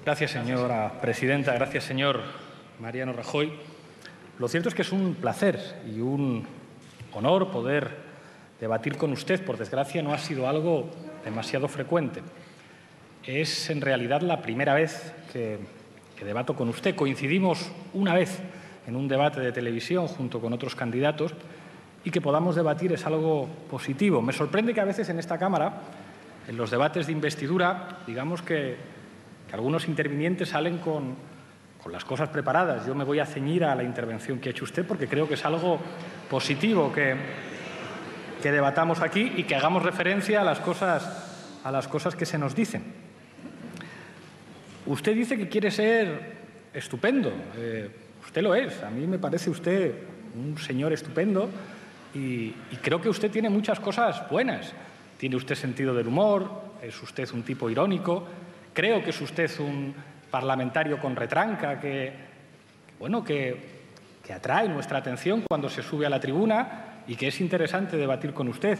Gracias, señora presidenta. Gracias, señor Mariano Rajoy. Lo cierto es que es un placer y un honor poder debatir con usted. Por desgracia, no ha sido algo demasiado frecuente. Es, en realidad, la primera vez que debato con usted. Coincidimos una vez en un debate de televisión junto con otros candidatos y que podamos debatir es algo positivo. Me sorprende que a veces en esta Cámara, en los debates de investidura, digamos que algunos intervinientes salen con las cosas preparadas. Yo me voy a ceñir a la intervención que ha hecho usted porque creo que es algo positivo que debatamos aquí y que hagamos referencia a las cosas que se nos dicen. Usted dice que quiere ser estupendo. Usted lo es. A mí me parece usted un señor estupendo y creo que usted tiene muchas cosas buenas. Tiene usted sentido del humor, es usted un tipo irónico. Creo que es usted un parlamentario con retranca que atrae nuestra atención cuando se sube a la tribuna y que es interesante debatir con usted.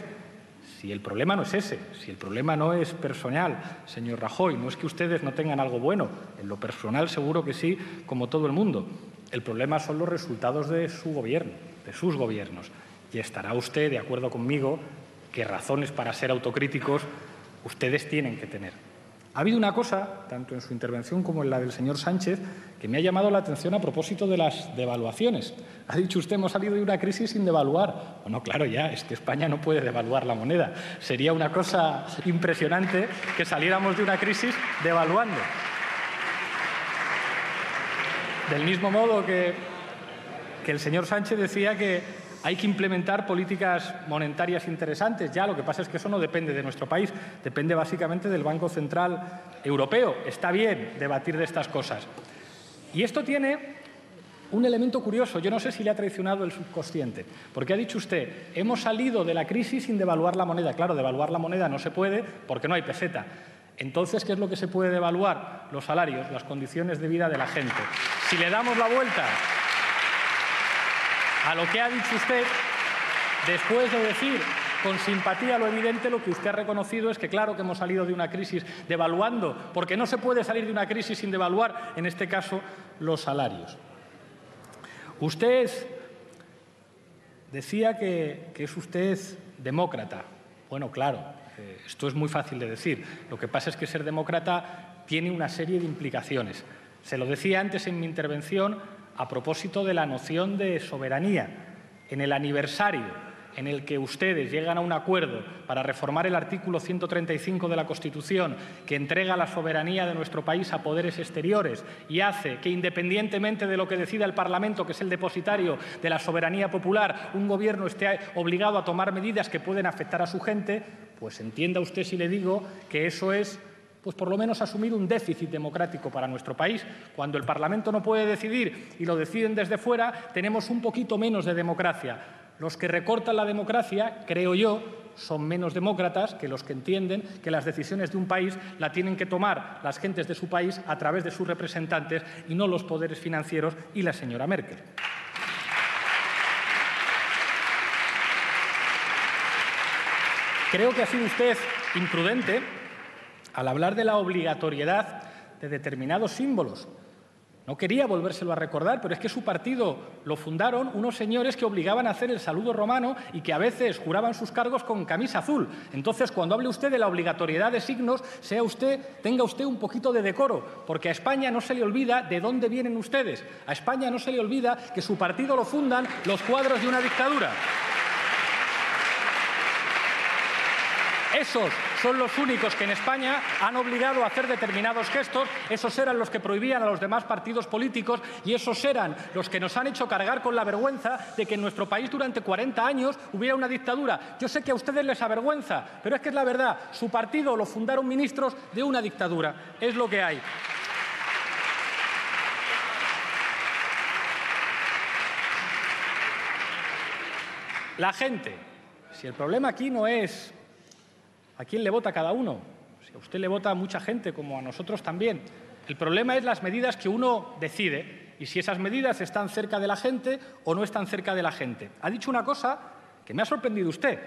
Si el problema no es ese, si el problema no es personal, señor Rajoy, no es que ustedes no tengan algo bueno, en lo personal seguro que sí, como todo el mundo. El problema son los resultados de su gobierno, de sus gobiernos. Y estará usted de acuerdo conmigo que razones para ser autocríticos ustedes tienen que tener. Ha habido una cosa, tanto en su intervención como en la del señor Sánchez, que me ha llamado la atención a propósito de las devaluaciones. Ha dicho usted, hemos salido de una crisis sin devaluar. Bueno, claro, ya, es que España no puede devaluar la moneda. Sería una cosa impresionante que saliéramos de una crisis devaluando. Del mismo modo que el señor Sánchez decía que hay que implementar políticas monetarias interesantes. Ya, lo que pasa es que eso no depende de nuestro país, depende básicamente del Banco Central Europeo. Está bien debatir de estas cosas. Y esto tiene un elemento curioso. Yo no sé si le ha traicionado el subconsciente, porque ha dicho usted, hemos salido de la crisis sin devaluar la moneda. Claro, devaluar la moneda no se puede porque no hay peseta. Entonces, ¿qué es lo que se puede devaluar? Los salarios, las condiciones de vida de la gente. Si le damos la vuelta a lo que ha dicho usted, después de decir con simpatía lo evidente, lo que usted ha reconocido es que claro que hemos salido de una crisis devaluando, porque no se puede salir de una crisis sin devaluar, en este caso, los salarios. Usted decía que es usted demócrata. Bueno, claro, esto es muy fácil de decir. Lo que pasa es que ser demócrata tiene una serie de implicaciones. Se lo decía antes en mi intervención a propósito de la noción de soberanía. En el aniversario en el que ustedes llegan a un acuerdo para reformar el artículo 135 de la Constitución, que entrega la soberanía de nuestro país a poderes exteriores y hace que, independientemente de lo que decida el Parlamento, que es el depositario de la soberanía popular, un gobierno esté obligado a tomar medidas que pueden afectar a su gente, pues entienda usted si le digo que eso es pues por lo menos asumir un déficit democrático para nuestro país. Cuando el Parlamento no puede decidir y lo deciden desde fuera, tenemos un poquito menos de democracia. Los que recortan la democracia, creo yo, son menos demócratas que los que entienden que las decisiones de un país la tienen que tomar las gentes de su país a través de sus representantes y no los poderes financieros y la señora Merkel. Creo que ha sido usted imprudente al hablar de la obligatoriedad de determinados símbolos. No quería volvérselo a recordar, pero es que su partido lo fundaron unos señores que obligaban a hacer el saludo romano y que a veces juraban sus cargos con camisa azul. Entonces, cuando hable usted de la obligatoriedad de signos, tenga usted un poquito de decoro, porque a España no se le olvida de dónde vienen ustedes. A España no se le olvida que su partido lo fundan los cuadros de una dictadura. Esos son los únicos que en España han obligado a hacer determinados gestos, esos eran los que prohibían a los demás partidos políticos y esos eran los que nos han hecho cargar con la vergüenza de que en nuestro país durante 40 años hubiera una dictadura. Yo sé que a ustedes les avergüenza, pero es que es la verdad, su partido lo fundaron ministros de una dictadura, es lo que hay. La gente, si el problema aquí no es ¿a quién le vota cada uno? Si a usted le vota a mucha gente, como a nosotros también. El problema es las medidas que uno decide y si esas medidas están cerca de la gente o no están cerca de la gente. Ha dicho una cosa que me ha sorprendido usted.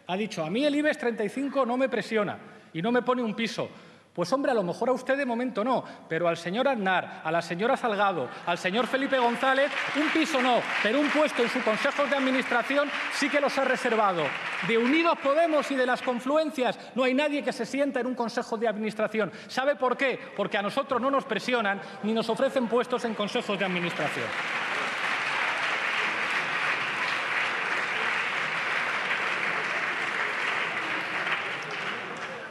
Ha dicho, a mí el IBEX 35 no me presiona y no me pone un piso. Pues hombre, a lo mejor a usted de momento no, pero al señor Aznar, a la señora Salgado, al señor Felipe González, un piso no, pero un puesto en su consejo de administración sí que los ha reservado. De Unidos Podemos y de las confluencias no hay nadie que se sienta en un consejo de administración. ¿Sabe por qué? Porque a nosotros no nos presionan ni nos ofrecen puestos en consejos de administración.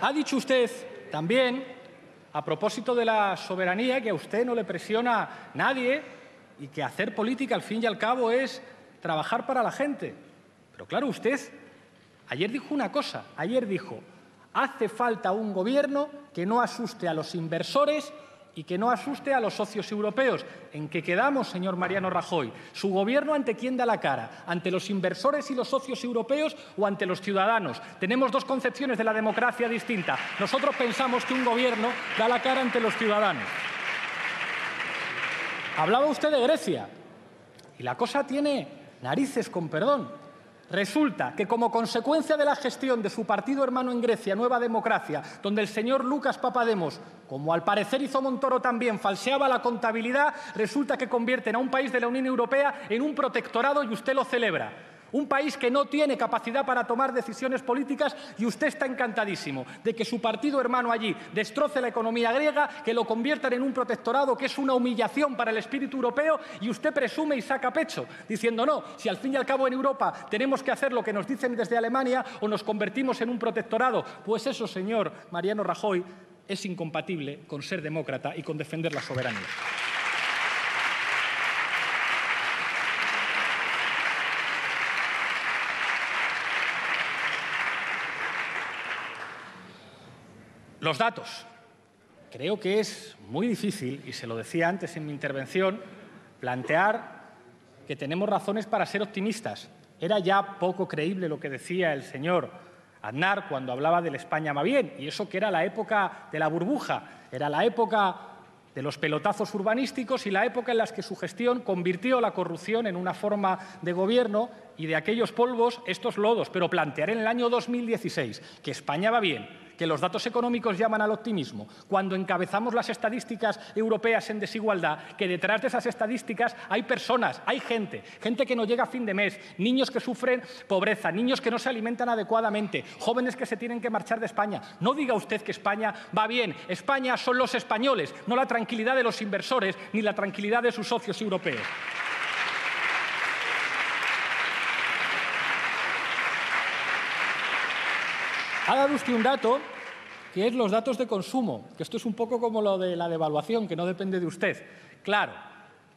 Ha dicho usted también, a propósito de la soberanía, que a usted no le presiona nadie y que hacer política, al fin y al cabo, es trabajar para la gente. Pero claro, usted ayer dijo una cosa, ayer dijo, hace falta un gobierno que no asuste a los inversores y que no asuste a los socios europeos. ¿En qué quedamos, señor Mariano Rajoy? ¿Su gobierno ante quién da la cara? ¿Ante los inversores y los socios europeos o ante los ciudadanos? Tenemos dos concepciones de la democracia distintas. Nosotros pensamos que un gobierno da la cara ante los ciudadanos. Hablaba usted de Grecia y la cosa tiene narices, con perdón. Resulta que como consecuencia de la gestión de su partido hermano en Grecia, Nueva Democracia, donde el señor Lucas Papademos, como al parecer hizo Montoro también, falseaba la contabilidad, resulta que convierten a un país de la Unión Europea en un protectorado y usted lo celebra. Un país que no tiene capacidad para tomar decisiones políticas y usted está encantadísimo de que su partido hermano allí destroce la economía griega, que lo conviertan en un protectorado, que es una humillación para el espíritu europeo, y usted presume y saca pecho, diciendo no, si al fin y al cabo en Europa tenemos que hacer lo que nos dicen desde Alemania o nos convertimos en un protectorado. Pues eso, señor Mariano Rajoy, es incompatible con ser demócrata y con defender la soberanía. Los datos. Creo que es muy difícil, y se lo decía antes en mi intervención, plantear que tenemos razones para ser optimistas. Era ya poco creíble lo que decía el señor Aznar cuando hablaba del España va bien, y eso que era la época de la burbuja, era la época de los pelotazos urbanísticos y la época en la que su gestión convirtió la corrupción en una forma de gobierno y de aquellos polvos estos lodos. Pero plantear en el año 2016 que España va bien, que los datos económicos llaman al optimismo, cuando encabezamos las estadísticas europeas en desigualdad, que detrás de esas estadísticas hay personas, hay gente que no llega a fin de mes, niños que sufren pobreza, niños que no se alimentan adecuadamente, jóvenes que se tienen que marchar de España. No diga usted que España va bien. España son los españoles, no la tranquilidad de los inversores ni la tranquilidad de sus socios europeos. Ha dado usted un dato, que es los datos de consumo, que esto es un poco como lo de la devaluación, que no depende de usted. Claro,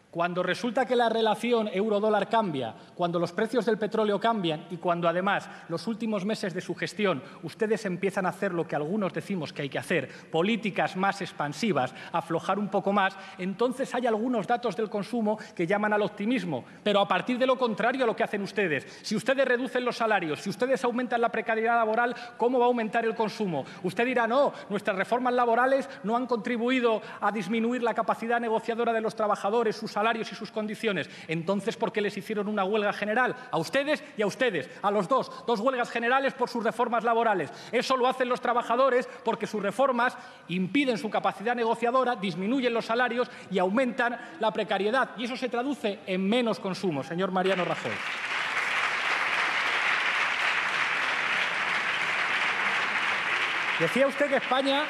cuando resulta que la relación euro-dólar cambia, cuando los precios del petróleo cambian y cuando además los últimos meses de su gestión ustedes empiezan a hacer lo que algunos decimos que hay que hacer, políticas más expansivas, aflojar un poco más, entonces hay algunos datos del consumo que llaman al optimismo, pero a partir de lo contrario a lo que hacen ustedes. Si ustedes reducen los salarios, si ustedes aumentan la precariedad laboral, ¿cómo va a aumentar el consumo? Usted dirá, no, nuestras reformas laborales no han contribuido a disminuir la capacidad negociadora de los trabajadores, sus salarios y sus condiciones. Entonces, ¿por qué les hicieron una huelga general? A ustedes y a ustedes, a los dos huelgas generales por sus reformas laborales. Eso lo hacen los trabajadores porque sus reformas impiden su capacidad negociadora, disminuyen los salarios y aumentan la precariedad. Y eso se traduce en menos consumo, señor Mariano Rajoy. Decía usted que España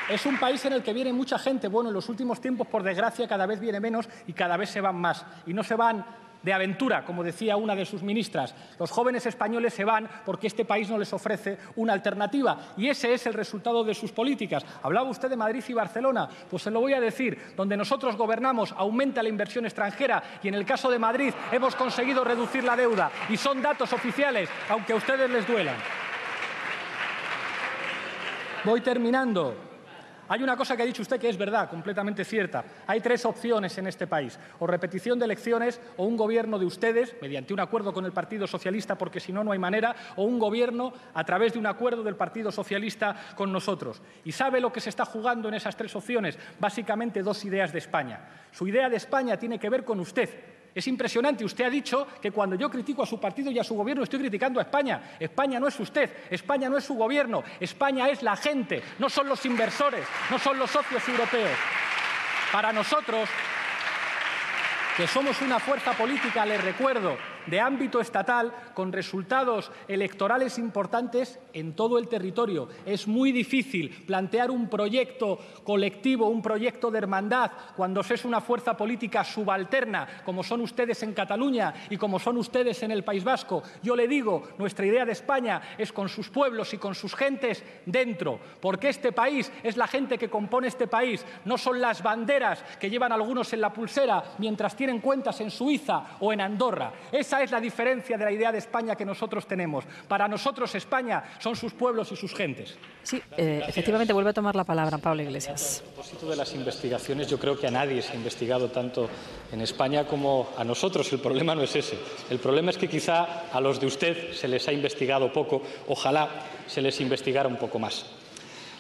es un país en el que viene mucha gente. Bueno, en los últimos tiempos, por desgracia, cada vez viene menos y cada vez se van más. Y no se van de aventura, como decía una de sus ministras. Los jóvenes españoles se van porque este país no les ofrece una alternativa. Y ese es el resultado de sus políticas. Hablaba usted de Madrid y Barcelona. Pues se lo voy a decir. Donde nosotros gobernamos aumenta la inversión extranjera y en el caso de Madrid hemos conseguido reducir la deuda. Y son datos oficiales, aunque a ustedes les duelan. Voy terminando. Hay una cosa que ha dicho usted que es verdad, completamente cierta. Hay tres opciones en este país. O repetición de elecciones, o un gobierno de ustedes, mediante un acuerdo con el Partido Socialista, porque si no, no hay manera, o un gobierno a través de un acuerdo del Partido Socialista con nosotros. ¿Y sabe lo que se está jugando en esas tres opciones? Básicamente dos ideas de España. Su idea de España tiene que ver con usted. Es impresionante. Usted ha dicho que cuando yo critico a su partido y a su gobierno estoy criticando a España. España no es usted, España no es su gobierno, España es la gente, no son los inversores, no son los socios europeos. Para nosotros, que somos una fuerza política, les recuerdo, de ámbito estatal, con resultados electorales importantes en todo el territorio. Es muy difícil plantear un proyecto colectivo, un proyecto de hermandad, cuando se es una fuerza política subalterna, como son ustedes en Cataluña y como son ustedes en el País Vasco. Yo le digo, nuestra idea de España es con sus pueblos y con sus gentes dentro, porque este país es la gente que compone este país, no son las banderas que llevan algunos en la pulsera mientras tienen cuentas en Suiza o en Andorra. Esa es la diferencia de la idea de España que nosotros tenemos. Para nosotros España son sus pueblos y sus gentes. Sí, efectivamente vuelve a tomar la palabra Pablo Iglesias. A propósito de las investigaciones, yo creo que a nadie se ha investigado tanto en España como a nosotros. El problema no es ese. El problema es que quizá a los de usted se les ha investigado poco. Ojalá se les investigara un poco más.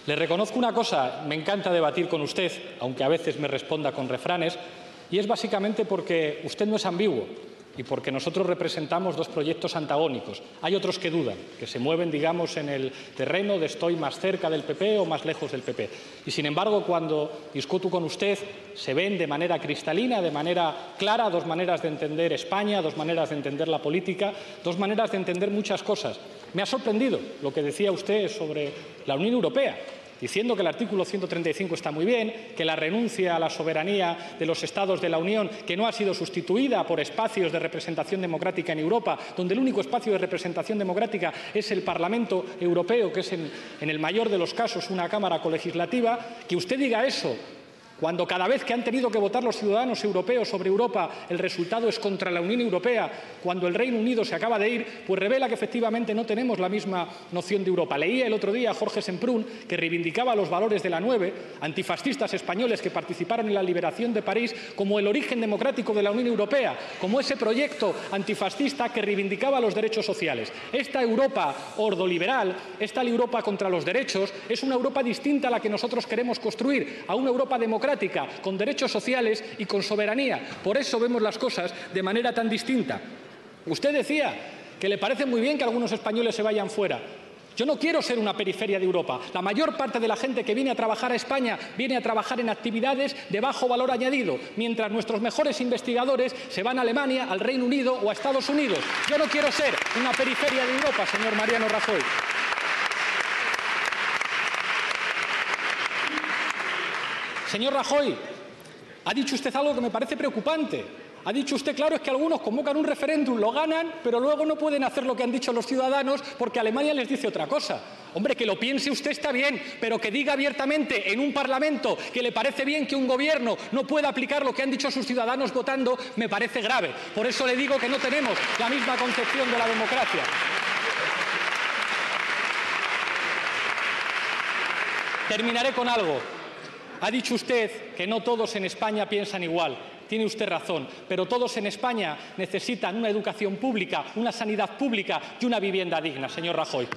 Le reconozco una cosa, me encanta debatir con usted, aunque a veces me responda con refranes, y es básicamente porque usted no es ambiguo y porque nosotros representamos dos proyectos antagónicos. Hay otros que dudan, que se mueven, digamos, en el terreno de estoy más cerca del PP o más lejos del PP. Y, sin embargo, cuando discuto con usted, se ven de manera cristalina, de manera clara, dos maneras de entender España, dos maneras de entender la política, dos maneras de entender muchas cosas. Me ha sorprendido lo que decía usted sobre la Unión Europea, diciendo que el artículo 135 está muy bien, que la renuncia a la soberanía de los Estados de la Unión, que no ha sido sustituida por espacios de representación democrática en Europa, donde el único espacio de representación democrática es el Parlamento Europeo, que es en el mayor de los casos una cámara colegislativa. Que usted diga eso cuando cada vez que han tenido que votar los ciudadanos europeos sobre Europa el resultado es contra la Unión Europea, cuando el Reino Unido se acaba de ir, pues revela que efectivamente no tenemos la misma noción de Europa. Leía el otro día a Jorge Semprún, que reivindicaba los valores de la 9, antifascistas españoles que participaron en la liberación de París, como el origen democrático de la Unión Europea, como ese proyecto antifascista que reivindicaba los derechos sociales. Esta Europa ordoliberal, esta Europa contra los derechos, es una Europa distinta a la que nosotros queremos construir, a una Europa democrática, con derechos sociales y con soberanía. Por eso vemos las cosas de manera tan distinta. Usted decía que le parece muy bien que algunos españoles se vayan fuera. Yo no quiero ser una periferia de Europa. La mayor parte de la gente que viene a trabajar a España viene a trabajar en actividades de bajo valor añadido, mientras nuestros mejores investigadores se van a Alemania, al Reino Unido o a Estados Unidos. Yo no quiero ser una periferia de Europa, señor Mariano Rajoy. Señor Rajoy, ha dicho usted algo que me parece preocupante. Ha dicho usted, claro, es que algunos convocan un referéndum, lo ganan, pero luego no pueden hacer lo que han dicho los ciudadanos porque Alemania les dice otra cosa. Hombre, que lo piense usted está bien, pero que diga abiertamente en un Parlamento que le parece bien que un gobierno no pueda aplicar lo que han dicho sus ciudadanos votando, me parece grave. Por eso le digo que no tenemos la misma concepción de la democracia. Terminaré con algo. Ha dicho usted que no todos en España piensan igual. Tiene usted razón, pero todos en España necesitan una educación pública, una sanidad pública y una vivienda digna, señor Rajoy.